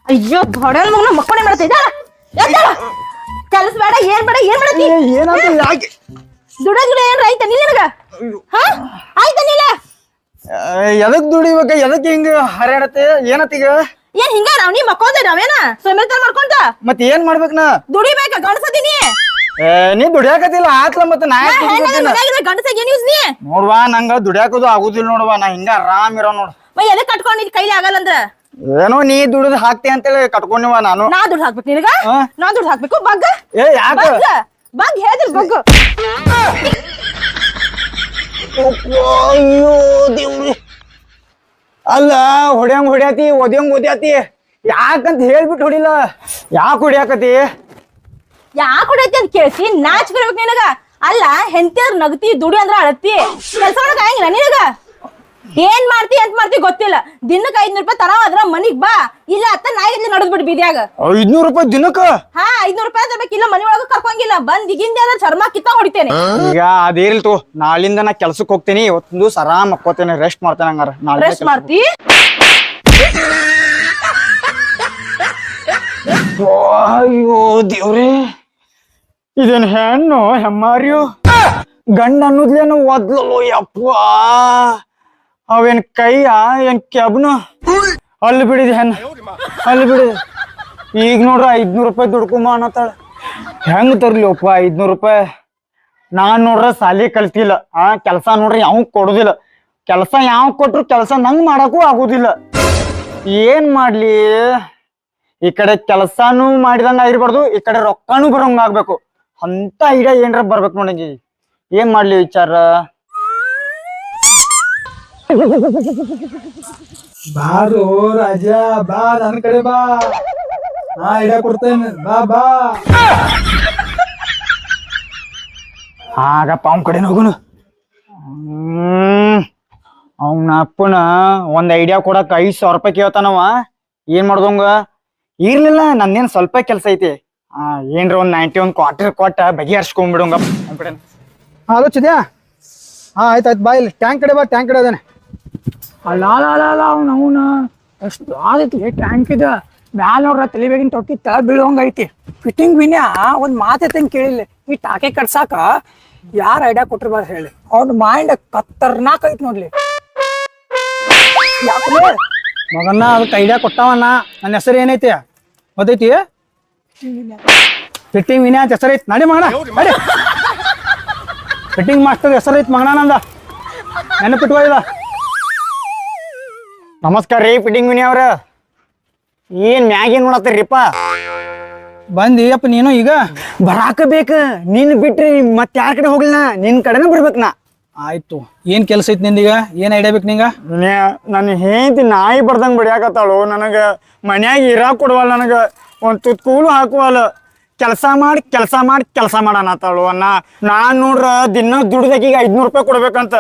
ಅಯ್ಯೋ ಹೊಡೆಲ್ ಮಗನ ಮಕ್ಕಳೇ ಮಾಡ್ತಿದ್ದ ಕೆಲಸ ಬೇಡ ಏನ್ ಮಾಡತಿ ಏನಂತ ಯಾಕೆ ದುಡ ಏನ್ರ ಆಯ್ತಾ ನಿನಗ ಆಯ್ತಾ ನೀಲ ಎದಕ್ ದುಡಿಬೇಕ ಎದಕ್ ಹಿಂಗ ಹರ್ಯಾಡತ್ತೆ ಏನತ್ತೀಗ ಏನ್ ಹಿಂಗ ನೀ ಮಕ್ಕೋದ ನಾವೇನ ಸೊಮ್ಮೆಲ್ತಾನ ಮಾಡ್ಕೊಂತ ಮತ್ ಏನ್ ಮಾಡ್ಬೇಕ್ ನಾ ದುಡಿಬೇಕ ಗಣಸದಿನಿ ನೀ ದುಡಿಯಾಕತಿಲ್ಲ ಆತ್ಲ ಮತ್ತ ನಾ ಗಂಡಸಾಗ ಏನ್ ಯೂಸ್ ನೀ ನೋಡ್ವಾ ನಂಗ ದುಡಿಯಾಕದು ಆಗುದಿಲ್ಲ ನೋಡ್ವಾ ನಾ ಹಿಂಗ ಆರಾಮ್ ಇರೋ ನೋಡ್ ಎದಕ್ ಕಟ್ಕೊಂಡಿದ್ ಕೈಲಿ ಆಗಲ್ಲ ಅಂದ್ರ ಏನೋ ನೀ ದುಡಿದ್ ಹಾಕ್ತಿ ಅಂತೇಳಿ ಕಟ್ಕೊಂಡಿವ ನಾನು ನಾ ದುಡ್ಡು ಹಾಕ್ಬೇಕು ನಿನಗ ನಾ ದುಡ್ಡು ಹಾಕ್ಬೇಕು ಬಗ್ಗ ಏ ಯಾಕ ಬಗ್ಗ ಹೇಳಿದ್ರು ಬಗ್ಗು ಅಯ್ಯೋ ದೇವ್ರಿ ಅಲ್ಲ ಹೊಡ್ಯಾತಿ ಓದ್ಯಾತಿ ಯಾಕಂತ ಹೇಳ್ಬಿಟ್ಟು ಹೊಡಿಲ್ಲ ಯಾಕೆ ಹೊಡ್ಯಾಕತಿ ಯಾಕೆ ಹೊಡೈತಿ ಅಂತ ಕೇಳ್ತಿ ನಾಚ್ಕಿರ್ಬೇಕು ನಿನಗ ಅಲ್ಲ ಹೆಂತಿಯರ್ ನಗತಿ ದುಡಿ ಅಂದ್ರ ಅಳತಿ ಕೆಲ್ಸ ಮಾಡಕ್ ಆಗಂಗಿಲ್ಲ ನಿನಗ ಏನ್ ಮಾಡ್ತಿ ಎಂತ ಮಾಡ್ತಿ ಗೊತ್ತಿಲ್ಲ ದಿನಕ್ಕೆ 500 ರೂಪಾಯಿ ತರಾವ ಅದ್ರ ಮನಿಗ್ ಬಾ ಇಲ್ಲ ಅತ್ತ ನಾಯಿಗ್ಲಿ ನಡದ್ ಬಿಡ್ ಬೀದಿಯಾಗ 500 ರೂಪಾಯಿ ದಿನಕ್ಕ 500 ರೂಪಾಯಿ ತರಬೇಕಿಲ್ಲ ಮನಿ ಒಳಗ ಕರ್ಕೊಂಗಿಲ್ಲ ಬಂದ್ ಈಗಿಂದ ಅದ್ರ ಚರ್ಮ ಕಿತ್ತ ಹೊಡಿತೇನೆ ಈಗ ಅದೇರಿಲ್ತು ನಾಳಿಂದ ನಾ ಕೆಲ್ಸಕ್ಕೆ ಹೋಗ್ತೀನಿ ಇವತ್ತೊಂದು ದಿವಸ ಆರಾಮ್ ಮಕ್ಕೋತೇನೆ ರೆಸ್ಟ್ ಮಾಡ್ತೇನೆ ಹಂಗಾರ ನಾಳೆ ರೆಸ್ಟ್ ಮಾಡ್ತಿ ಅಯ್ಯೋ ದೇವ್ರಿ ಇದೇನ್ ಹೆಣ್ಣು ಹೆಮ್ಮಾರಿಯು ಗಂಡ ಅನ್ನೋದ್ಲೇನು ಒದ್ಲೋ ಯಪ್ಪ ಅವೇನ್ ಕೈಯ ಏನ್ ಕೆಬ್ನು ಅಲ್ಲಿ ಬಿಡಿದ ಹೆಣ್ಣ ಅಲ್ಲಿ ಬಿಡಿದ ಈಗ ನೋಡ್ರ 500 ರೂಪಾಯಿ ದುಡ್ಕೊಂಬ ಅನ್ನತ್ತಾಳ ಹೆಂಗ್ ತರ್ಲಿಪ್ಪ 500 ರೂಪಾಯಿ ನಾನ್ ನೋಡ್ರ ಸಾಲಿ ಕಲ್ತಿಲ್ಲ ಕೆಲ್ಸ ನೋಡ್ರಿ ಯಾವ ಕೊಡುದಿಲ್ಲ ಕೆಲ್ಸ ಯಾವ ಕೊಟ್ರು ಕೆಲ್ಸ ನಂಗ್ ಮಾಡಕ್ಕೂ ಆಗುದಿಲ್ಲ ಏನ್ ಮಾಡ್ಲಿ ಈ ಕಡೆ ಕೆಲ್ಸಾನು ಮಾಡಿದಂಗ ಆಗಿರ್ಬಾರ್ದು ಈ ಕಡೆ ರೊಕ್ಕಾನು ಬರೋಂಗ ಆಗ್ಬೇಕು ಅಂತ ಐಡಿಯಾ ಏನ್ರ ಬರ್ಬೇಕು ನೋಡಿ ಏನ್ ಮಾಡ್ಲಿ ವಿಚಾರ ಬಾರು ರಾಜ ಬಾ ನನ್ನ ಕಡೆ ಬಾ ನಾ ಐಡಿಯಾ ಕೊಡ್ತೇನೆ ಬಾ ಬಾ ಆಗಪ್ಪ ಅವನ್ ಕಡೆ ಹೋಗುನು ಅವನ ಅಪ್ಪನ ಒಂದ್ ಐಡಿಯಾ ಕೊಡಕ್ 5,000 ರೂಪಾಯಿ ಕೇಳ್ತಾನವ ಏನ್ ಮಾಡ್ದಂಗ ಇರ್ಲಿಲ್ಲ ನಂದೇನ್ ಸ್ವಲ್ಪ ಕೆಲ್ಸ ಐತಿ ಏನ್ರ ಒಂದ್ 91 ಕ್ವಾರ್ಟರ್ ಕೊಟ್ಟ ಬಗೆಹರ್ಸ್ಕೊಂಡ್ಬಿಡಂಗ ಅವನ್ ಕಡೆ ಆಲೋಚಿದ್ಯಾ ಆಯ್ತಾಯ್ತು ಬಾ ಇಲ್ಲಿ ಟ್ಯಾಂಕ್ ಕಡೆ ಬಾ ಟ್ಯಾಂಕ್ ಕಡೆ ಅದೇನೆ ಅಲ್ಲ ಅವನ ಎಷ್ಟು ಆದೈತಿ ಟ್ಯಾಂಕ್ ಇದೆ ಮ್ಯಾಲ ನೋಡ್ರ ತಲಿಬೇಗಿನ ತೊಟ್ಟಿ ತಳ ಬೀಳುವಂಗ ಐತಿ ಫಿಟ್ಟಿಂಗ್ ವಿನ್ಯ ಒಂದ್ ಮಾತೈತಂಗ್ ಕೇಳಿಲ್ಲ ಈ ಟಾಕೆ ಕಟ್ಸಾಕ ಯಾರ ಐಡಿಯಾ ಕೊಟ್ಟಿರ್ಬಾರ್ದು ಹೇಳಿ ಅವ್ನ ಮೈಂಡ್ ಕತ್ತರ್ನಾಕ್ ಐತಿ ನೋಡ್ಲಿ ಮಗನ್ನ ಅದಕ್ಕೆ ಐಡಿಯಾ ಕೊಟ್ಟವನ್ನ ನನ್ನ ಹೆಸರು ಏನೈತಿ ಗೊತ್ತೈತಿ ಫಿಟ್ಟಿಂಗ್ ವಿನ್ಯಾ ಅಂತ ಹೆಸರು ಐತಿ ನಡಿ ಮಗನ ನಡಿ ಫಿಟ್ಟಿಂಗ್ ಮಾಸ್ಟರ್ ಹೆಸರು ಐತಿ ಮಗನ ನಂದ ನೆನಪಿಟ್ಕೊಳ್ಳ ನಮಸ್ಕಾರ ರೀ ಫಿಟ್ಟಿಂಗ್ ವಿನಿ ಅವ್ರ ಏನ್ ಮ್ಯಾಗೇನ್ ನೋಡತ್ತೀರಿಪ್ಪ ಬಂದಿಯಪ್ಪ ನೀನು ಈಗ ಬರಾಕ ಬೇಕ ನಿನ್ ಬಿಟ್ರಿ ಮತ್ ಯಾರ ಕಡೆ ಹೋಗ್ಲಿನ ನಿನ್ ಕಡೆನ ಬಿಡ್ಬೇಕ್ ನಾ ಆಯ್ತು ಏನ್ ಕೆಲ್ಸ ಐತಿ ನಿಂದೀಗ ಏನ್ ಐಡಿಯಾ ಬೇಕು ನಿಂಗ ನನ್ ಹೆಂಡತಿ ನಾಯಿ ಬರ್ದಂಗ್ ಬಡಿಯಾಕತ್ತಾಳು ನನಗ ಮನ್ಯಾಗ ಇರಾಕ್ ಕೊಡವಲ್ಲ ನನಗ ಒಂದ್ ತುತ್ ಕೂಲು ಹಾಕುವಲ್ಲ ಕೆಲಸ ಮಾಡಿ ಅನ್ನತ್ತಾಳು ನಾನ್ ನೋಡ್ರ ದಿನ ದುಡ್ದಾಕೀಗ 500 ರೂಪಾಯಿ ಕೊಡ್ಬೇಕಂತ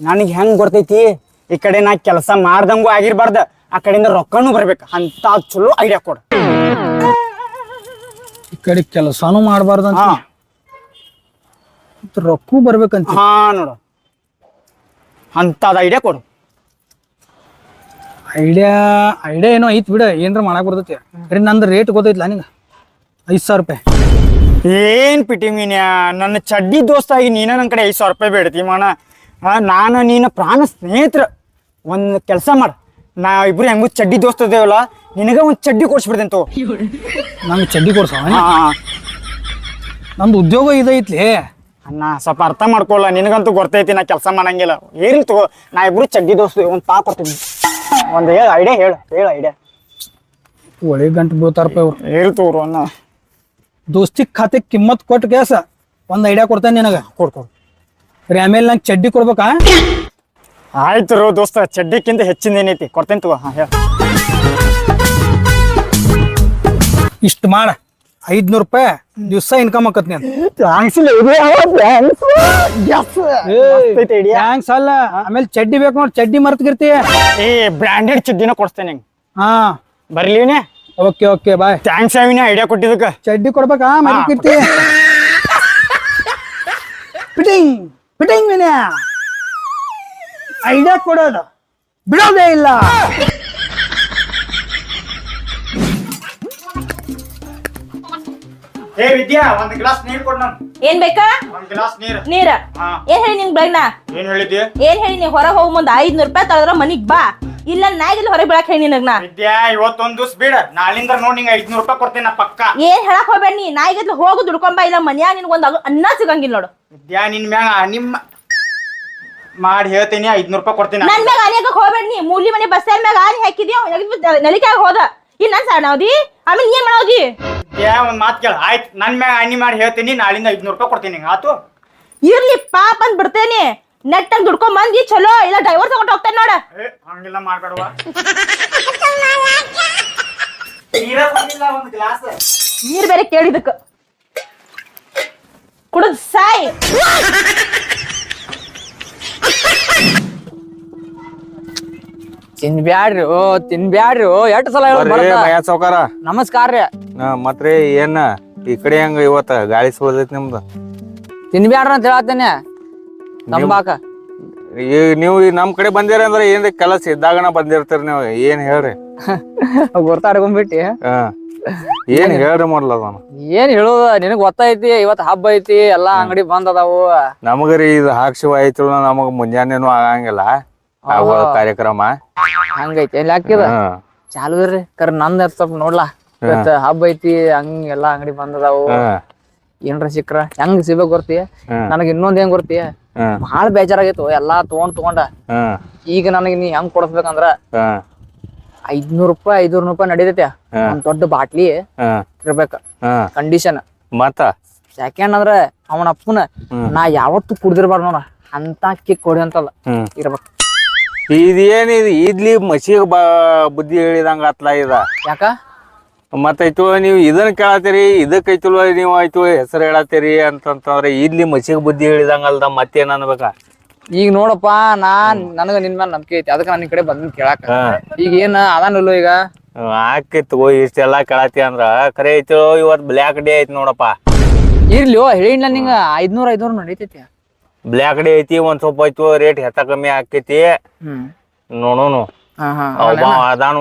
ನನಗ್ ಹೆಂಗ್ ಬರ್ತೈತಿ ಈ ಕಡೆ ನಾ ಕೆಲಸ ಮಾಡ್ದಂಗೂ ಆಗಿರ್ಬಾರ್ದ ಆ ಕಡೆಯಿಂದ ರೊಕ್ಕನೂ ಬರ್ಬೇಕು ಅಂತ ಚಲೋ ಐಡಿಯಾ ಕೊಡ ಈ ಕಡೆ ಕೆಲಸನೂ ಮಾಡಬಾರ್ದಂತ ರೊಕ್ಕೂ ಬರ್ಬೇಕಂತ ನೋಡು ಅಂತದ ಐಡಿಯಾ ಕೊಡು ಐಡಿಯಾ ಏನೋ ಐತ್ ಬಿಡ ಏನ್ರ ಮಾಡಕ್ ಬರ್ತೈತಿ ಬರೀ ನಂದು ರೇಟ್ ಗೊತ್ತೈತ್ಲ ನಿಂಗ 5,000 ರೂಪಾಯಿ ಏನ್ ಪಿಟಿ ಮೀನ್ಯಾ ನನ್ನ ಚಡ್ಡಿ ದೋಸ್ತ ಆಗಿ ನೀನ ನನ್ನ ಕಡೆ 5,000 ರೂಪಾಯಿ ಬೇಡ್ತಿ ಮಾಣ ನಾನು ನೀನ ಪ್ರಾಣ ಸ್ನೇಹಿತರ ಒಂದ್ ಕೆಲಸ ಮಾಡ ನಾ ಇಬ್ರು ಹೆಂಗು ಚಡ್ಡಿ ದೋಸ್ತ ಇದೇವಲ್ಲ ನಿನಗ ಒಂದ್ ಚಡ್ಡಿ ಕೊಡ್ಸ್ಬಿಡ್ತೇನೆ ತೋ ನಂಗೆ ಚಡ್ಡಿ ಕೊಡ್ಸವ ನಮ್ದು ಉದ್ಯೋಗ ಇದೈತ್ಲಿ ಅಣ್ಣ ಸ್ವಲ್ಪ ಅರ್ಥ ಮಾಡ್ಕೊಲ್ಲ ನಿನಗಂತೂ ಗೊತ್ತೈತಿ ನಾ ಕೆಲಸ ಮಾಡಂಗಿಲ್ಲ ಏನ್ ತಗೋ ನಾ ಇಬ್ರು ಚಡ್ಡಿ ದೋಸ್ತ ಒಂದ್ ಪಾ ಕೊಡ್ತೀನಿ ಒಂದ್ ಐಡಿಯಾ ಹೇಳು ಐಡಿಯಾ ಒಳ್ಳೆ ಗಂಟು ಬೀಳ್ತಾರಪ್ಪ ಇವ್ರು ಹೇಳಿ ತಗೋರು ಅಣ್ಣ ದೋಸ್ತಿ ಖಾತೆ ಕಿಮ್ಮತ್ ಕೊಟ್ಟು ಕೇಸ ಒಂದ್ ಐಡಿಯಾ ಕೊಡ್ತೇನೆ ನಿನಗ ಕೊಡು ರೀ ಆಮೇಲೆ ನಂಗೆ ಚಡ್ಡಿ ಕೊಡ್ಬೇಕಾ ಆಯ್ತು ರೋ ದೋಸ್ತ ಚಡ್ಡಿಕ್ಕಿಂತ ಹೆಚ್ಚಿಂದ ಏನೈತಿ ಕೊಡ್ತೇನೆ ತಗೋ ಹೇಳ ಇಷ್ಟು ಮಾಡ 500 ರೂಪಾಯಿ ದಿವಸ ಇನ್ಕಮ್ ಆಕತ್ ನೀನ್ ಥ್ಯಾಂಕ್ಸ್ ಅಲ್ಲ ಆಮೇಲೆ ಚಡ್ಡಿ ಬೇಕು ನೋಡಿ ಚಡ್ಡಿ ಮರ್ತಿರ್ತಿ ಬ್ರಾಂಡೆಡ್ ಚಡ್ಡಿನ ಕೊಡ್ತೇನೆ ಹಾ ಬರ್ಲಿವಿನೇ ಓಕೆ ಬಾಯ್ ಥ್ಯಾಂಕ್ಸ್ ಆವಿನ ಐಡಿಯಾ ಕೊಟ್ಟಿದ್ದಕ್ಕ ಚಡ್ಡಿ ಕೊಡ್ಬೇಕಾ ಮರ್ತಿರ್ತಿ ಫಿಟ್ಟಿಂಗ್ ವಿನಯ ಐಡಿಯಾ ಕೊಡೋದು ಬಿಡೋದೇ ಇಲ್ಲ ಏ ವಿದ್ಯಾ ಒಂದ್ ಗ್ಲಾಸ್ ನೀರ್ ಕೊಡ್ ನನ್. ಏನ್ ಬೇಕಾ? ಒಂದ್ ಗ್ಲಾಸ್ ನೀರ್. ನೀರ ಹಾ. ಏನ್ ಹೇಳಿ ನಿನ್ ಬೆಳಗ್ನ? ಏನ್ ಹೇಳಿದ್ಯ? ಏನ್ ಹೇಳಿ ನೀ ಹೊರಗ್ ಹೋಗ್ ಮುಂದ 500 ರೂಪಾಯಿ ತಗದ್ರ ಮನಿಗ್ ಬಾ, ಇಲ್ಲ ನಾಯಿಗಿಲ್ ಹೊರಗ್ ಬೀಳಕ್ ಹೇಳಿ ನಿನಗ್ನ. ವಿದ್ಯಾ ಇವತ್ತೊಂದ್ ದಿವ್ಸ ಬಿಡ, ನಾಳಿಂದ ನೋಡ್ ನಿಂಗ 500 ರೂಪಾಯಿ ಕೊಡ್ತೀನಿ ನಾ ಪಕ್ಕ. ಏನ್ ಹೇಳಕ್ ಹೋಗ್ಬೇಡ ನೀ, ನಾಯಿಗಿದ್ಲು ಹೋಗು ದುಡ್ಕೊಂಬ, ಇಲ್ಲ ಮನ್ಯಾಗ ನಿನ್ಗೊಂದ್ ಅನ್ನ ಸಿಗಂಗಿಲ್ಲ ನೋಡು. ವಿದ್ಯಾ ನಿನ್ ಮ್ಯಾಗ ನಿಮ್ಮ ಮಾಡಿ ಹೇಳ್ತೀನಿ 500 ರೂಪಾಯಿ ಕೊಡ್ತೀನಿ. ನನ್ ಮ್ಯಾಗ ಆನಿ ಹಾಕಕ್ ಹೋಗ್ಬೇಡ ನೀ. ಮೂಲಿ ಮನೆ ಬಸ್ ಸ್ಟ್ಯಾಂಡ್ ಮ್ಯಾಗ ಆನಿ ಹಾಕಿದ್ಯೋ ನಲಿಕಾಗ ಹೋದ, ಇನ್ ನನ್ ಸಣ್ಣವದಿ ಆಮೇಲೆ ಏನ್ ಮಾಡೋದಿ? ವಿದ್ಯಾ ಒಂದ್ ಮಾತ್ ಕೇಳ, ಆಯ್ತು ನನ್ ಮ್ಯಾಗ ಆನಿ ಮಾಡಿ ಹೇಳ್ತೀನಿ, ನಾಳಿಂದ 500 ರೂಪಾಯಿ ಕೊಡ್ತೀನಿ ನಿಂಗ, ಆತು? ಇರ್ಲಿ ಪಾಪ ಅಂದ್ ಬಿಡ್ತೇನಿ, ನೆಟ್ಟಂಗ್ ದುಡ್ಕೊಂಡ್ ಬಂದಿ ಚಲೋ, ಇಲ್ಲ ಡೈವರ್ಸ್ ತಗೊಂಡ್ ಹೋಗ್ತೇನೆ ನೋಡ. ಹಂಗೆಲ್ಲ ಮಾಡ್ಬೇಡವಾ. ನೀರ ಬಂದಿಲ್ಲ ಒಂದ್ ಗ್ಲಾಸ್. ನೀರ್ ಬೇರೆ ಕೇಳಿದಕ್ ಕುಡದ್ ಸಾಯ್. ತಿನ್ಬ್ಯಾಡ್ರಿ ಎಷ್ಟ್ ಸಲ ಹೇಳ ಸಾವ್ಕಾರ ನಮಸ್ಕಾರ ರೀ. ಮತ್ರಿ ಏನ ಈ ಕಡೆ ಹೆಂಗ ಇವತ್ತ ಗಾಳಿ ಸುಳ್ದೈತಿ ನಿಮ್ದು? ತಿನ್ಬ್ಯಾಡ್ರ ಅಂತ ಹೇಳತ್ತೇನೆ ತಂಬಾಕ. ನೀವು ನಮ್ ಕಡೆ ಬಂದಿರ ಅಂದ್ರೆ ಏನ್ರಿ ಕೆಲಸ ಇದ್ದಾಗನ ಬಂದಿರ್ತೀರಿ ನೀವು, ಏನ್ ಹೇಳ್ರಿ? ಗೊತ್ತಾಡ್ಕೊಂಡ್ಬಿಟ್ಟಿ. ಏನ್ ಹೇಳ್ರಿ ಮೊದ್ಲ ಅದನ್ನ. ಏನ್ ಹೇಳುದ ನಿನಗ್ ಗೊತ್ತೈತಿ, ಇವತ್ ಹಬ್ಬ ಐತಿ, ಎಲ್ಲಾ ಅಂಗಡಿ ಬಂದ್ ಅದಾವು. ನಮಗರಿ ಇದು ಹಾಕ್ಸಿವ ಐತಿ, ನಮಗ್ ಮುಂಜಾನೆನು ಆಗಂಗಿಲ್ಲ ಆಗೋ ಕಾರ್ಯಕ್ರಮ ಹಂಗೈತಿ ಎಲ್ಲಿ ಹಾಕಿದ ಚಾಲು ಇರ್ರಿ ಕರ್ ನಂದ್ ಸ್ವಲ್ಪ ನೋಡ್ಲಾ. ಇವತ್ತ ಹಬ್ಬ ಐತಿ, ಹಂಗ ಎಲ್ಲಾ ಅಂಗಡಿ ಬಂದ್ ಅದಾವು. ಏನ್ರ ಸಿಕ್ರ ಹೆಂಗ್ ಸಿಗ್ಬೇಕ್ ಗೊತ್ತಿ? ನನಗ್ ಇನ್ನೊಂದ್ ಏನ್ ಗೊತ್ತಿ, ಬಾಳ ಬೇಜಾರಾಗೈತು ಎಲ್ಲಾ ತಗೊಂಡ. ಈಗ ನನಗ್ ನೀ ಹೆಂಗ್ ಕೊಡಸ್ಬೇಕಂದ್ರ 500 ರೂಪಾಯಿ 500 ರೂಪಾಯಿ ನಡೀತೈತಿ. ಒಂದ್ ದೊಡ್ಡ ಬಾಟ್ಲಿ ಇರ್ಬೇಕ ಕಂಡೀಷನ್. ಮತ್ತ ಸೆಕೆಂಡ್ ಅಂದ್ರ ಅವನ ಅಪ್ಪನ ನಾ ಯಾವತ್ತು ಕುಡ್ದಿರ್ಬಾರ್ದು ನೋಡ ಅಂತ ಕಿಕ್ ಕೊಡಿ ಅಂತಲ್ಲ ಇರ್ಬೇಕ. ಇದೇನ್ ಇದು ಇಡ್ಲಿ ಮಸಿಗೆ ಬುದ್ಧಿ ಹೇಳಿದಂಗ ಆತ್ಲ ಇದ. ಯಾಕ ಮತ್ತೈತು ನೀವು ಇದನ್ನ ಕೇಳತ್ತೀರಿ, ಇದಕ್ಕೈತಲ್ವ ನೀವು ಆಯ್ತು ಹೆಸರು ಹೇಳತ್ತೀರಿ ಅಂತಂತಂದ್ರೆ ಇಡ್ಲಿ ಮಸಿಗೆ ಬುದ್ಧಿ ಹೇಳಿದಂಗ ಅಲ್ದ ಮತ್ತೇನ್ ಅನ್ಬೇಕ? ಈಗ ನೋಡಪ್ಪ, ನನಗ ನಿನ್ ಮೇಲೆ ನಂಬಿಕೆ ಐತಿ, ಅದಕ್ಕ ನಾನು ಈ ಕಡೆ ಬಂದ್ ಕೇಳಾಕ. ಈಗ ಏನ್ ಅದಾನಿಲ್ಲ ಈಗ ಆಕಿತ್ತು ಇಷ್ಟೆಲ್ಲಾ ಕೇಳತಿ ಅಂದ್ರ ಖರೆ ಐತಿ. ಇವತ್ ಬ್ಲ್ಯಾಕ್ ಡೇ ಐತಿ ನೋಡಪ್ಪ. ಇರ್ಲಿ ಹೇಳಿಲ್ಲ ನಿಂಗ 500 ನಡೀತೈತಿ. ಬ್ಲ್ಯಾಕ್ ಡೇ ಐತಿ, ಒಂದ್ ಸ್ವಲ್ಪ ಐತು ರೇಟ್ ಹೆಚ್ಚ ಕಮ್ಮಿ ಆಕೈತಿ. ನೋಡೋನು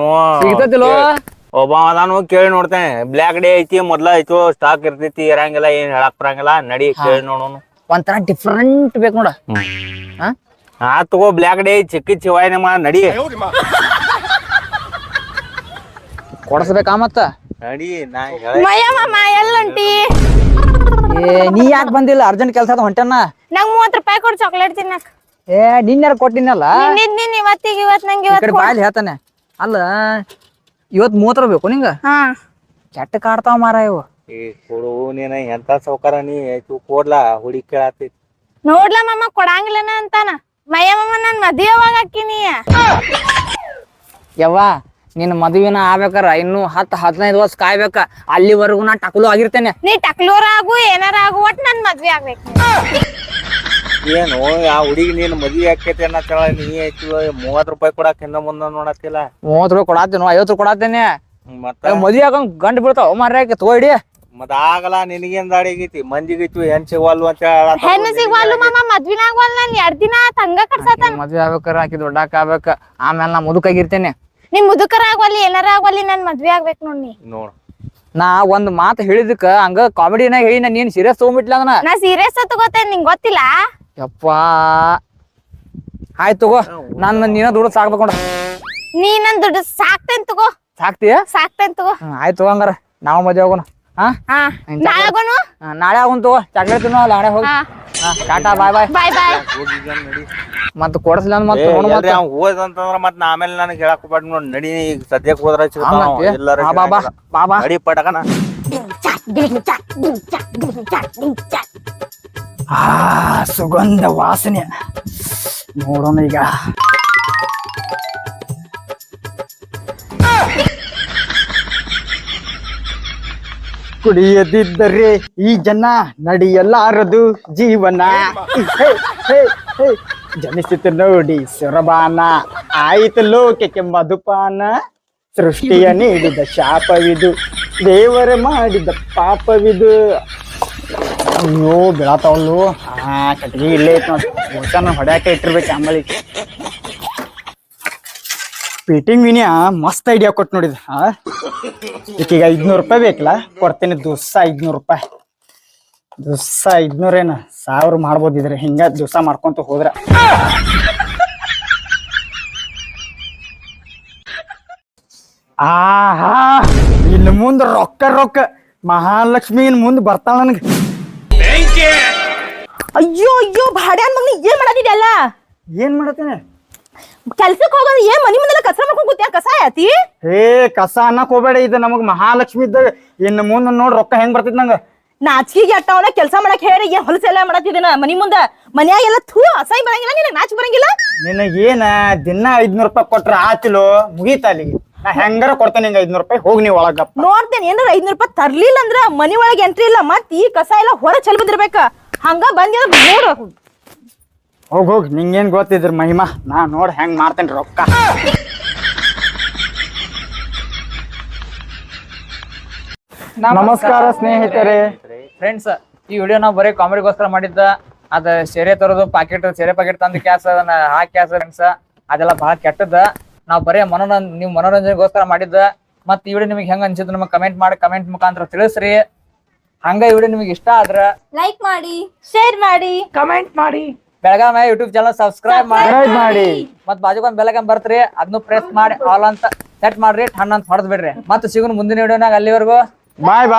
ಒಬ್ಬ ಅದಾನು ಕೇಳಿ ನೋಡ್ತೇನೆ. ಬ್ಲ್ಯಾಕ್ ಡೇ ಐತಿ, ಮೊದ್ಲ ಐತು ಸ್ಟಾಕ್ ಇರ್ತೈತಿ, ಇರಂಗಿಲ್ಲ, ಏನ್ ಹೇಳಕ್ ಬರಂಗಿಲ್ಲ. ನಡಿ ಕೇಳಿ ನೋಡೋನು. ಒಂಥರ ಡಿಫ್ರೆಂಟ್ ಬೇಕು ನೋಡ. ಹಾ ತಗೋ, ಬ್ಲ್ಯಾಕ್ ಡೇ ಚಿಕ್ಕಿ ಚಿವಾಯ್ ನಮ್ಮ ನಡಿ ಕೊಡಸ್ಬೇಕಾ ಮತ್ತ ನಡಿ. ನಾ ಎಲ್ಲಂಟಿ ನೀ ಯಾಕೆ ಬಂದಿಲ್ಲ? ಅರ್ಜೆಂಟ್ ಕೆಲಸ ಅದ ಹೊಂಟೆನ. ನಂಗ್ 30 ರೂಪಾಯಿ ಕೊಡ್ ಚಾಕ್ಲೇಟ್ ತಿನ್ನಕ್. ನಿನ್ಯಾರ ಕೊಟ್ಟಿನಲ್ಲ. ಇವತ್ ನಂಗೆ ಬಾಯಲ್ಲಿ ಹೇಳ್ತಾನೆ. ಅಲ್ಲ ಇವತ್ 30 ಬೇಕು ನಿಂಗ? ಕೆಟ್ಟ ಕಾಡ್ತಾವ ಮಾರ ಇವು. ಕೊಡು ನೀನ ಎಂತ ಸೌಕಾರ ನೀ ಆಯ್ತು ಕೊಡ್ಲಾ ಹುಡುಗಿ ಕೇಳತೈತಿ. ನೋಡ್ಲಾ ಮಾಮ ಕೊಡಂಗಿಲ್ಲನ ಅಂತಾನ. ಮಯ್ಯ ಮಾಮ ನನ್ ಮದ್ವೆ ಯಾವಾಗ ಹಾಕಿನಿ? ಯವ್ವ ನಿನ್ನ ಮದುವಿನ ಆಗ್ಬೇಕಾರ ಇನ್ನು 10-15 ವರ್ಷ ಕಾಯ್ಬೇಕ. ಅಲ್ಲಿವರೆಗೂ ನಾ ಟಕ್ಲು ಆಗಿರ್ತೇನೆ. ನೀ ಟಕ್ಲೂರ ಆಗು ಏನಾರ ಆಗು, ಒಟ್ ನನ್ ಮದ್ವೆ ಆಗ್ಬೇಕು. ಏನು ಆ ಹುಡುಗಿ ನೀನ್ ಮದ್ವಿ ಆಕೈತಿ ಅನ್ನತ್ತೇಳ, ನೀ ಆಯ್ತು 30 ರೂಪಾಯಿ ಕೊಡಾಕ ಹಿಂದ ಮುಂದ ನೋಡತ್ತಿಲ್ಲ. 30 ರೂಪಾಯಿ ಕೊಡಾತೇನು, 50 ಕೊಡಾತೇನೆ. ಮತ್ತ ಮದ್ವಿ ಆಗಂಗ್ ಗಂಡು ಬಿಡ್ತಾವ ಮಾರ್ಯಾಕ ತಗೋಡಿ. ಮತ್ ಆಗಲ್ಲ, ನಿನಗೇನ್ ದಾಡಿ ಆಗೈತಿ? ಮಂದಿಗೈತು ಹೆಣ್ ಸಿಗವಲ್ಲು ಅಂತ ಹೆಣ್ಣು ಸಿಗ್ವಲ್ಲು ಮಾಮ, ಮದ್ವಿನ ಆಗ್ವಲ್. ನನ್ 2 ದಿನ ತಂಗ ಕಟ್ಸತಾನ. ಮದ್ವೆ ಆಗ್ಬೇಕಾರ ಆಕಿ ದೊಡ್ಡಾಕ ಆಗ್ಬೇಕ, ಆಮೇಲೆ ನಾ ಮುದುಕಾಗಿರ್ತೇನೆ. ನಿಮ್ ಮುದುಕರ ಆಗ್ವಲ್ಲಿ ಏನಾರ ಆಗ್ವಲ್ಲಿ ನನ್ ಮದ್ವೆ ಆಗ್ಬೇಕು ನೋಡಿ. ನೋಡ್ ನಾ ಒಂದ್ ಮಾತು ಹೇಳಿದಕ್ಕ ಹಂಗ ಕಾಮಿಡಿನಾಗ ಹೇಳಿ ನಾ ನೀನ್ ಸೀರಿಯಸ್ ತಗೊಂಡ್ಬಿಟ್ಲ ಅದನ್ನ. ನಾ ಸೀರಿಯಸ್ ತಗೋತೇನೆ, ನಿಂಗ್ ಗೊತ್ತಿಲ್ಲ? ಯಪ್ಪಾ ಆಯ್ತು ತಗೋ, ನೀನ ದುಡ್ಡು ಸಾಕ್ಬೇಕು ನೋಡ. ನೀ ನನ್ ದುಡ್ಡು ಸಾಕ್ತೇನ್ ತಗೋ. ಸಾಕ್ತಿಯ? ಸಾಕ್ತೇನ್ ತಗೋ. ಆಯ್ತು ತಗೋ ಹಂಗಾರ ನಾವು ಮದ್ವೆ ಆಗೋಣ. ನಾಳೆ ಆಗೋನು? ನಾಳೆ ಆಗೋನ್ ತಗೋ, ಚಾಕ್ಲೇಟ್ ತಿನ್ನೋ ನಾಳೆ ಹೋಗಿ. ಟಾಟಾ ಬಾಯ್ ಬಾಯ್ ಬಾಯ್ ಬಾಯ್. ಮತ್ ಕೊಡಸ್ಲ ಮತ್ ಹೋದಂತಂದ್ರ ಮತ್ ನಾ ಆಮೇಲೆ ನನಗೆ ಹೇಳಕ್ ಹೋಗ್ಬೇಡ ನೋಡ್. ನಡಿ ಈಗ ಸದ್ಯಕ್ಕೆ ಹೋದ್ರ ನಡಿ ಪಟಕನ. ಸುಗಂಧ ವಾಸನೆ ನೋಡೋಣ ಈಗ. ಕುಡಿಯದಿದ್ದರೆ ಈ ಜನ ನಡೆಯಲಾರದು ಜೀವನ. ಜನಿಸಿತು ನೋಡಿ ಸುರಬಾನ, ಆಯಿತು ಲೋಕಕ್ಕೆ ಮಧುಪಾನ. ಸೃಷ್ಟಿಯ ನೀಡಿದ ಶಾಪವಿದು, ದೇವರ ಮಾಡಿದ ಪಾಪವಿದು. ಅಯ್ಯೋ ಬೆಳತಾವಲ್ಲು. ಕಟ್ಗಿ ಇಲ್ಲೇ ಐತ್ ನೋಡಿ, ಹೊಡ್ಯಾಕ ಇಟ್ಟಿರ್ಬೇಕು ಆಂಬಳಿ. ಫಿಟ್ಟಿಂಗ್ ವಿನಿಯ ಮಸ್ತ್ ಐಡಿಯಾ ಕೊಟ್ಟು ನೋಡಿದ ಈಗೀಗ 500 ರೂಪಾಯಿ ಬೇಕಲ್ಲ ಕೊಡ್ತೇನೆ ದಿವಸ 500 ರೂಪಾಯಿ ದಿವಸ 500 ಏನ 1000 ಮಾಡ್ಬೋದಿದ್ರೆ ಹಿಂಗ ದಿವಸ ಮಾಡ್ಕೊಂತ ಹೋದ್ರ ಆಹಾ ಇನ್ನು ಮುಂದ್ ರೊಕ್ಕ ಮಹಾಲಕ್ಷ್ಮಿ ಮುಂದ್ ಬರ್ತಾಳ ನನಗೆ ಅಯ್ಯೋ ಅಯ್ಯೋ ಭಾಡ್ಯಾನ್ ಮಗನಿ ಏನ್ ಮಾಡತ್ತಿದ್ಯಲ್ಲ ಏನ್ ಮಾಡತ್ತೇನೆ ಕೆಲ್ಸಕ್ಕೆ ಹೋಗೋದು ಏನ್ ಮನಿ ಮುಂದೆಲ್ಲ ಕಸ ಮಾಡ್ಕೊಂಡ್ ಕೂತ್ಯಾ ಕಸ ಆಯತಿ ಹೇ ಕಸ ಅನ್ನಕ್ ಹೋಗ್ಬೇಡ ಇದು ನಮಗ್ ಮಹಾಲಕ್ಷ್ಮಿ ಇದ್ದಾಗ ಇನ್ನು ಮುಂದ್ ನೋಡ್ ರೊಕ್ಕ ಹೆಂಗ್ ಬರ್ತೈತಿ ನಂಗ ನಾಚಿಕೆಗೆ ಅಟ್ಟವನ ಕೆಲಸ ಮಾಡಕ್ ಹೇಳಿ ಏನ್ ಹೊಲಸೆಲ್ಲ ಮಾಡತ್ತಿದ್ದೀನ ಮನಿ ಮುಂದ ಮನ್ಯಾಗೆಲ್ಲ ಥೂ ಅಸಹ್ಯ ಬರಂಗಿಲ್ಲ ನಿನಗ್ ನಾಚ್ ಬರಂಗಿಲ್ಲ ನಿನಗೇನ ದಿನ 500 ರೂಪಾಯಿ ಕೊಟ್ರ ಆತಿಲೋ ಮುಗೀತ ಅಲ್ಲಿಗೆ ನಾ ಹೆಂಗಾರ ಕೊಡ್ತೇನೆ ಹಿಂಗ 500 ರೂಪಾಯಿ ಹೋಗಿ ನೀವ್ ಒಳಗ ನೋಡ್ತೇನೆ ಏನಾರ 500 ರೂಪಾಯಿ ತರ್ಲಿಲ್ಲ ಅಂದ್ರ ಮನಿ ಒಳಗೆ ಎಂಟ್ರಿ ಇಲ್ಲ ಮತ್ ಈ ಕಸ ಎಲ್ಲ ಹೊರ ಚೆಲ್ ಬಿದ್ದಿರ್ಬೇಕ ಹಂಗ ಬಂದಿರ ನೋಡು ಹೋಗ್ ನಿಂಗೇನ್ ಗೊತ್ತಿದ್ರ ಮಹಿಮಾ ನಾ ನೋಡ್ ಹೆಂಗ್ ಮಾಡ್ತೇನೆ ರೊಕ್ಕ ನಮಸ್ಕಾರ ಸ್ನೇಹಿತರೆ ಫ್ರೆಂಡ್ಸ್ ಈ ವಿಡಿಯೋ ನಾವು ಬರೀ ಕಾಮಿಡಿಗೋಸ್ಕರ ಮಾಡಿದ್ದ ಅದ ಸೆರೆ ತರೋದು ಸೆರೆ ಪ್ಯಾಕೆಟ್ ತಂದು ಕ್ಯಾಸ್ ಅದನ್ನ ಹಾಕಿ ಕ್ಯಾಸ್ ಫ್ರೆಂಡ್ಸ್ ಅದೆಲ್ಲ ಬಹಳ ಕೆಟ್ಟದ ನಾವು ಬರೀ ನೀವು ಮನೋರಂಜನೆಗೋಸ್ಕರ ಮಾಡಿದ್ದ ಮತ್ ಈ ವಿಡಿಯೋ ನಿಮಗೆ ಹೆಂಗ ಅನ್ಸಿದ್ರು ನಮಗೆ ಕಮೆಂಟ್ ಮುಖಾಂತರ ತಿಳಿಸ್ರಿ ಹಂಗ ಈ ವಿಡಿಯೋ ನಿಮಗೆ ಇಷ್ಟ ಆದ್ರ ಲೈಕ್ ಮಾಡಿ ಶೇರ್ ಮಾಡಿ ಕಮೆಂಟ್ ಮಾಡಿ ಬೆಳಗಾವಿ ಯೂಟ್ಯೂಬ್ ಚಾನಲ್ ಸಬ್ಸ್ಕ್ರೈಬ್ ಮಾಡಿ ಮತ್ ಬಾಜುಕೊಂದ್ ಬೆಳಗಾಂ ಬರ್ತ್ರಿ ಅದನ್ನು ಪ್ರೆಸ್ ಮಾಡಿ ಆಲ್ ಅಂತ ಸೆಟ್ ಮಾಡ್ರಿ ಟನ್ ಅಂತ ಹೊಡೆದ್ ಬಿಡ್ರಿ ಮತ್ತೆ ಸಿಗೋಣ ಮುಂದಿನ ವಿಡಿಯೋನಾಗ ಅಲ್ಲಿವರೆಗೂ ಬಾಯ್